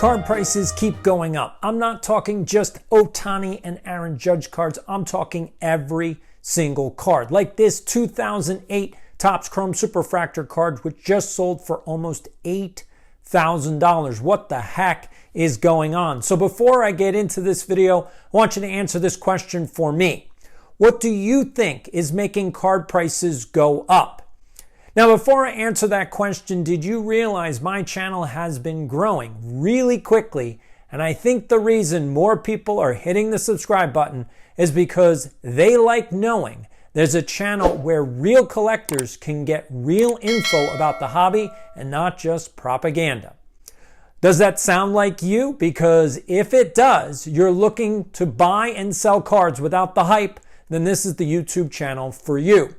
card prices keep going up. I'm not talking just Ohtani and Aaron Judge cards. I'm talking every single card. Like this 2008 Topps Chrome Superfractor card, which just sold for almost $8,000. What the heck is going on? So before I get into this video, I want you to answer this question for me. What do you think is making card prices go up? Now, before I answer that question, did you realize my channel has been growing really quickly? And I think the reason more people are hitting the subscribe button is because they like knowing there's a channel where real collectors can get real info about the hobby and not just propaganda. Does that sound like you? Because if it does, you're looking to buy and sell cards without the hype, then this is the YouTube channel for you.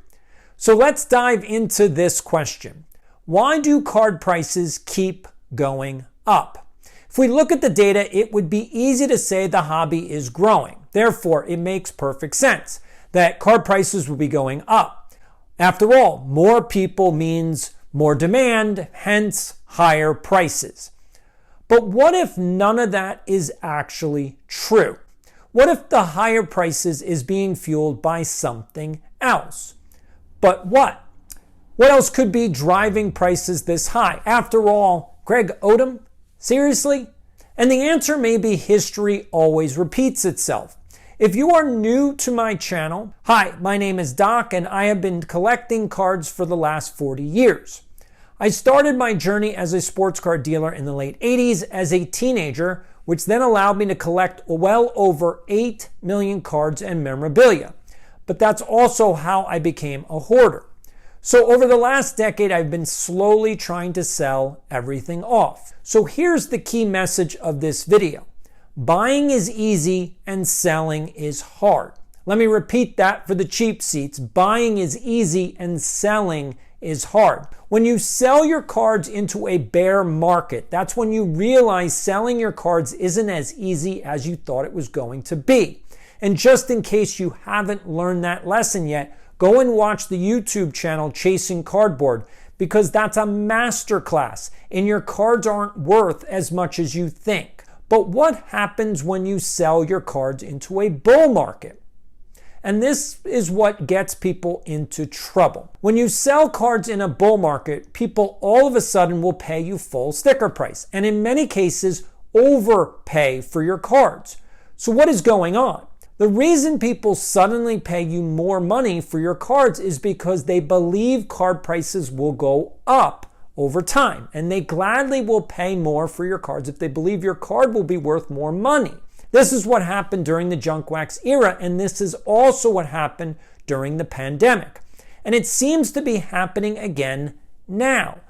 So let's dive into this question. Why do card prices keep going up? If we look at the data, it would be easy to say the hobby is growing. Therefore, it makes perfect sense that card prices will be going up. After all, more people means more demand, hence higher prices. But what if none of that is actually true? What if the higher prices is being fueled by something else? But what? What else could be driving prices this high? After all, Greg Odom? Seriously? And the answer may be history always repeats itself. If you are new to my channel, hi, my name is Doc and I have been collecting cards for the last 40 years. I started my journey as a sports card dealer in the late 80s as a teenager, which then allowed me to collect well over 8 million cards and memorabilia. But that's also how I became a hoarder. So over the last decade, I've been slowly trying to sell everything off. So here's the key message of this video. Buying is easy and selling is hard. Let me repeat that for the cheap seats. Buying is easy and selling is hard. When you sell your cards into a bear market, that's when you realize selling your cards isn't as easy as you thought it was going to be. And just in case you haven't learned that lesson yet, go and watch the YouTube channel Chasing Cardboard, because that's a masterclass and your cards aren't worth as much as you think. But what happens when you sell your cards into a bull market? And this is what gets people into trouble. When you sell cards in a bull market, people all of a sudden will pay you full sticker price, and in many cases, overpay for your cards. So what is going on? The reason people suddenly pay you more money for your cards is because they believe card prices will go up over time, and they gladly will pay more for your cards if they believe your card will be worth more money. This is what happened during the junk wax era, and this is also what happened during the pandemic. And it seems to be happening again now.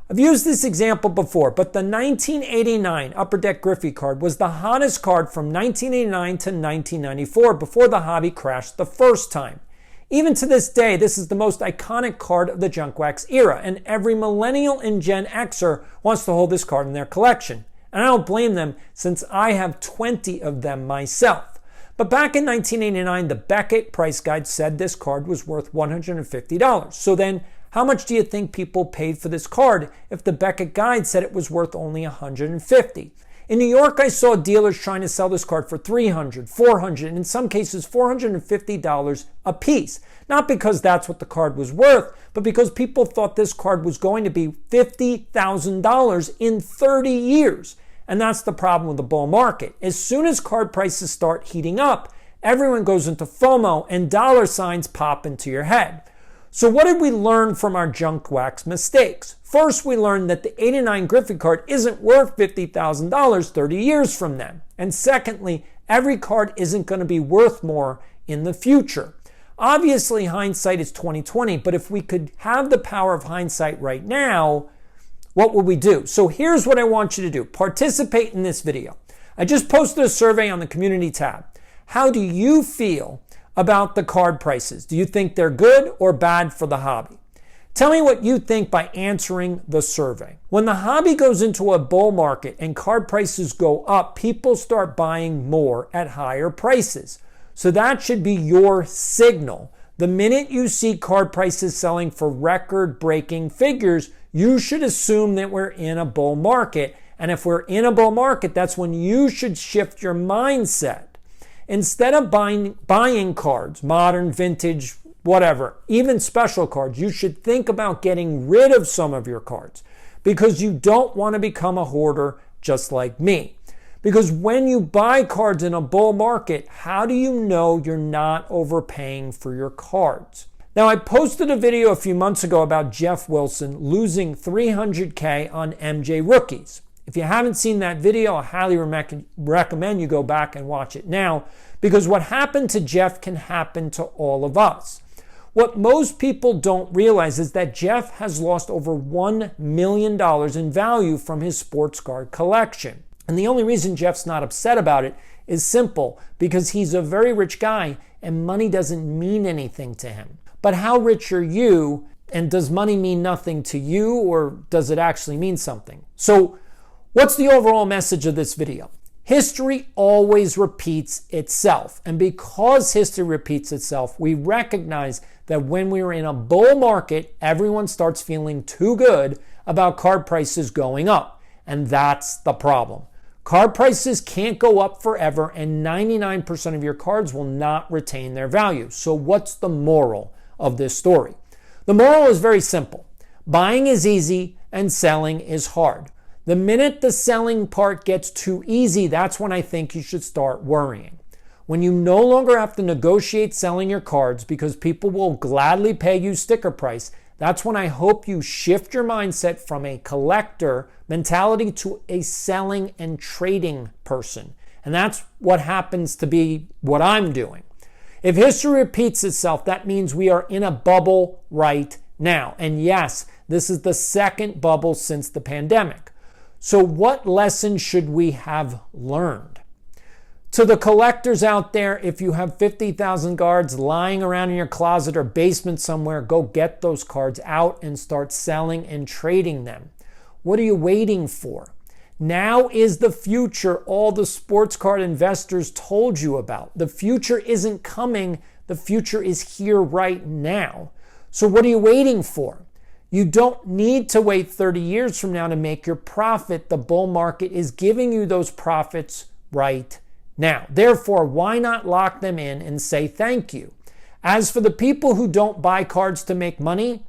I've used this example before, but the 1989 Upper Deck Griffey card was the hottest card from 1989 to 1994 before the hobby crashed the first time. Even to this day, this is the most iconic card of the junk wax era, and every millennial and Gen Xer wants to hold this card in their collection. And I don't blame them, since I have 20 of them myself. But back in 1989, the Beckett price guide said this card was worth $150. So then, how much do you think people paid for this card if the Beckett guide said it was worth only $150? In New York, I saw dealers trying to sell this card for $300, $400, and in some cases $450 a piece. Not because that's what the card was worth, but because people thought this card was going to be $50,000 in 30 years. And that's the problem with the bull market. As soon as card prices start heating up, everyone goes into FOMO and dollar signs pop into your head. So what did we learn from our junk wax mistakes? First, we learned that the 89 Griffey card isn't worth $50,000 30 years from then. And secondly, every card isn't going to be worth more in the future. Obviously, hindsight is 20/20, but if we could have the power of hindsight right now, what would we do? So here's what I want you to do. Participate in this video. I just posted a survey on the community tab. How do you feel about the card prices? Do you think they're good or bad for the hobby? Tell me what you think by answering the survey. When the hobby goes into a bull market and card prices go up, people start buying more at higher prices. So that should be your signal. The minute you see card prices selling for record-breaking figures, you should assume that we're in a bull market And if we're in a bull market, that's when you should shift your mindset. Instead of buying cards, modern, vintage, whatever, even special cards, you should think about getting rid of some of your cards because you don't want to become a hoarder just like me. Because when you buy cards in a bull market, how do you know you're not overpaying for your cards? Now, I posted a video a few months ago about Jeff Wilson losing $300K on MJ rookies. If you haven't seen that video, I highly recommend you go back and watch it now, because what happened to Jeff can happen to all of us. What most people don't realize is that Jeff has lost over $1 million in value from his sports card collection. And the only reason Jeff's not upset about it is simple, because he's a very rich guy and money doesn't mean anything to him. But how rich are you, and does money mean nothing to you, or does it actually mean something? So what's the overall message of this video? History always repeats itself. And because history repeats itself, we recognize that when we are in a bull market, everyone starts feeling too good about card prices going up. And that's the problem. Card prices can't go up forever, and 99% of your cards will not retain their value. So what's the moral of this story? The moral is very simple. Buying is easy and selling is hard. The minute the selling part gets too easy, that's when I think you should start worrying. When you no longer have to negotiate selling your cards because people will gladly pay you sticker price, that's when I hope you shift your mindset from a collector mentality to a selling and trading person. And that's what happens to be what I'm doing. If history repeats itself, that means we are in a bubble right now. And yes, this is the second bubble since the pandemic. So what lesson should we have learned? To the collectors out there, if you have 50,000 cards lying around in your closet or basement somewhere, go get those cards out and start selling and trading them. What are you waiting for? Now is the future all the sports card investors told you about. The future isn't coming. The future is here right now. So what are you waiting for? You don't need to wait 30 years from now to make your profit. The bull market is giving you those profits right now. Therefore, why not lock them in and say thank you? As for the people who don't buy cards to make money,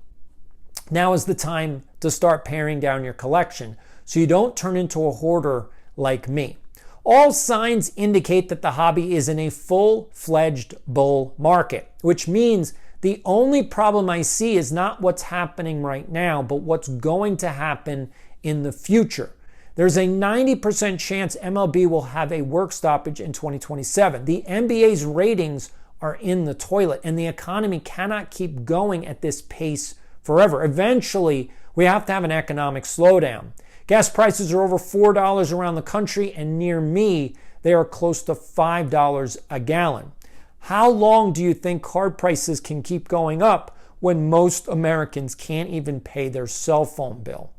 now is the time to start paring down your collection so you don't turn into a hoarder like me. All signs indicate that the hobby is in a full-fledged bull market, which means the only problem I see is not what's happening right now, but what's going to happen in the future. There's a 90% chance MLB will have a work stoppage in 2027. The NBA's ratings are in the toilet, and the economy cannot keep going at this pace forever. Eventually, we have to have an economic slowdown. Gas prices are over $4 around the country, and near me, they are close to $5 a gallon. How long do you think card prices can keep going up when most Americans can't even pay their cell phone bill?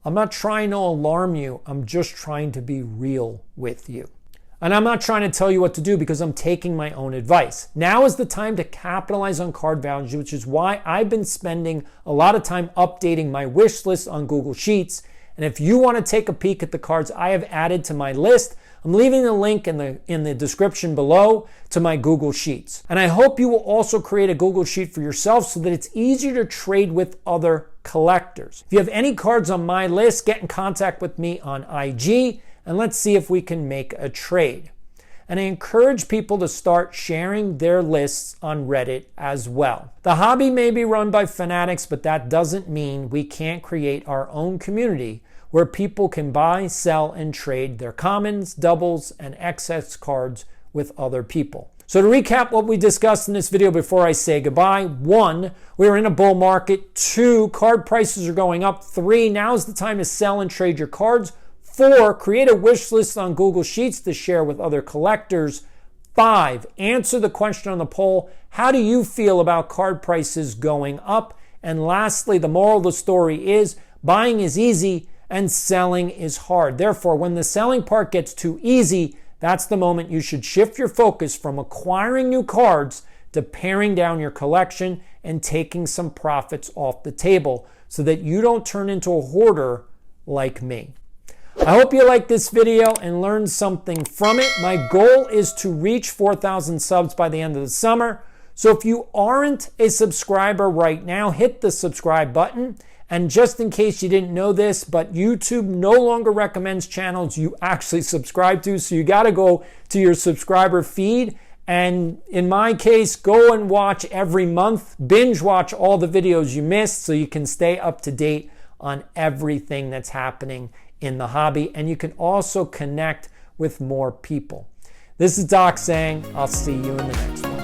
I'm not trying to alarm you. I'm just trying to be real with you. And I'm not trying to tell you what to do because I'm taking my own advice. Now is the time to capitalize on card value, which is why I've been spending a lot of time updating my wish list on Google Sheets. And if you want to take a peek at the cards I have added to my list, I'm leaving the link in the description below to my Google Sheets. And I hope you will also create a Google Sheet for yourself so that it's easier to trade with other collectors. If you have any cards on my list, get in contact with me on IG and let's see if we can make a trade. And I encourage people to start sharing their lists on Reddit as well. The hobby may be run by fanatics, but that doesn't mean we can't create our own community where people can buy, sell, and trade their commons, doubles, and excess cards with other people. So to recap what we discussed in this video before I say goodbye: 1, we are in a bull market. 2, card prices are going up. 3, now is the time to sell and trade your cards. 4, create a wish list on Google Sheets to share with other collectors. 5, answer the question on the poll: how do you feel about card prices going up? And lastly, the moral of the story is buying is easy and selling is hard. Therefore, when the selling part gets too easy, that's the moment you should shift your focus from acquiring new cards to paring down your collection and taking some profits off the table so that you don't turn into a hoarder like me. I hope you liked this video and learned something from it. My goal is to reach 4,000 subs by the end of the summer. So if you aren't a subscriber right now, hit the subscribe button. And just in case you didn't know this, but YouTube no longer recommends channels you actually subscribe to. So you got to go to your subscriber feed. And in my case, go and watch every month. Binge watch all the videos you missed so you can stay up to date on everything that's happening in the hobby. And you can also connect with more people. This is Doc saying, I'll see you in the next one.